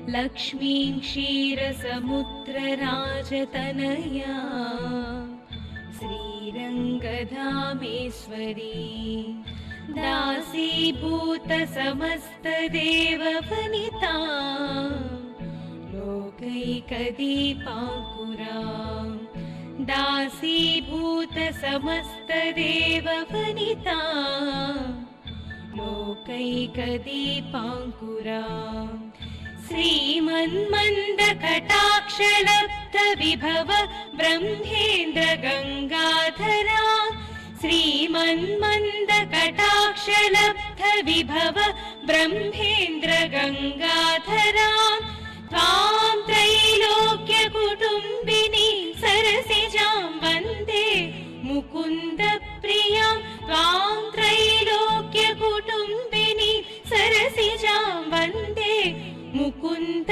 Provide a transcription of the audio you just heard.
लक्ष्मीं क्षीरसमुद्रराजतनया श्रीरङ्गधामेश्वरी दासीभूतसमस्तदेववनिता लोकैकदीपाङ्कुरा दासीभूतसमस्तदेववनिता लोकैकदीपाङ्कुरा श्रीमन्मन्दकटाक्षलब्धविभव ब्रह्मेन्द्र गङ्गाधरा श्रीमन्मन्दकटाक्षलब्धविभव ब्रह्मेन्द्र गङ्गाधरा त्वां त्रैलोक्यकुटुम्बिनी सरसिजां वन्दे मुकुन्दप्रियां त्वां त्रैलोक्यकुटुम्बिनी सरसिजां वन्दे मुकुन्द